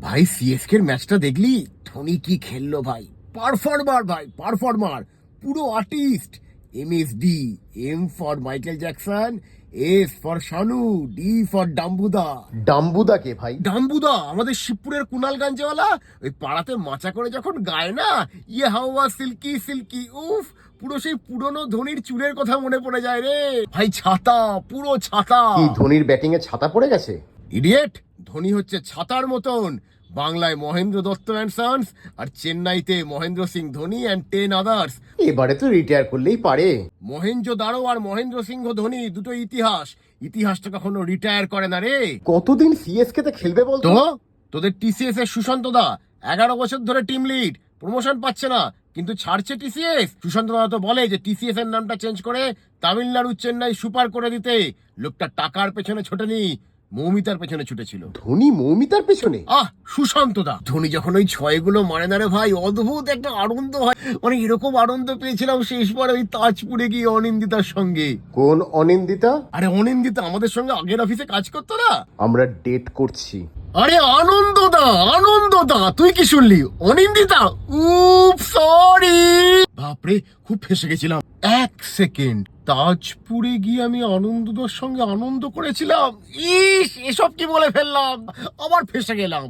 ভাই সিএসকে এর ম্যাচটা দেখলি? ধোনি কি খেললো ভাই! পারফর্মার ভাই, পারফর্মার, পুরো artist. MSD, M for Michael Jackson, S for Shanu, D for Dambuda. Dambuda কে ভাই? ডাম্বুদা আমাদের শিবপুরের কুনালগঞ্জওয়ালা, ওই পাড়াতে মাচা করে যখন গায় না, ইয়ে হাওয়া সিল্কি সিল্কি, উফ, পুরো সেই পুরনো ধোনির চুলের কথা মনে পড়ে যায় রে ভাই। ছাতা, পুরো ছাতা। কি ধোনির ব্যাটিং এ ছাতা পড়ে গেছে? ইডিয়েট, ধোনি হচ্ছে ছাতার মতন। বাংলায় মহেন্দ্র দত্ত অ্যান্ড সন্স, আর চেন্নাইতে মহেন্দ্র সিং ধোনি অ্যান্ড 10 আদার্স। এবারে তো রিটায়ার করলেই পারে। মহেন্দ্র দারো আর মহেন্দ্র সিংহ ধোনি দুটো ইতিহাস। ইতিহাসটা কখনো রিটায়ার করে না রে। কতদিন সিএসকে তে খেলবে বলতো? তো তোদের টিসিএস এর সুশান্ত দা 11 বছর ধরে টিম লিড, প্রমোশন পাচ্ছে না, কিন্তু ছাড়ছে টিসিএস। সুশান্ত দা তো বলে যে টিসিএস এর নামটা চেঞ্জ করে তামিলনাড়ু চেন্নাই সুপার করে দিতে। লোকটা টাকার পেছনে ছোটেনি, মৌমিতার পেছনে ছুটেছিল। ধোনি মৌমিতার পেছনে? সুশান্ত দা, ধোনি যখন ওই ছয়গুলো মারে না রে ভাই, অদ্ভুত একটা আনন্দ হয়। মানে এরকম আনন্দ পেয়েছিলাম শেষবার ওই তাজপুরে গিয়ে অনিন্দিতার সঙ্গে। কোন অনিন্দিতা? আরে অনিন্দিতা আমাদের সঙ্গে আগের অফিসে কাজ করতো না? আমরা ডেট করছি। আরে আনন্দদা, আনন্দদা, তুই কি শুনলি? অনিন্দিতা, উপ সরি, বাপরে, খুব ফেসে গেছিলাম। 1 সেকেন্ড, তাজপুরে গিয়ে আমি আনন্দদার সঙ্গে আনন্দ করেছিলাম? ইস, এসব কি বলে ফেললাম, আবার ফেসে গেলাম।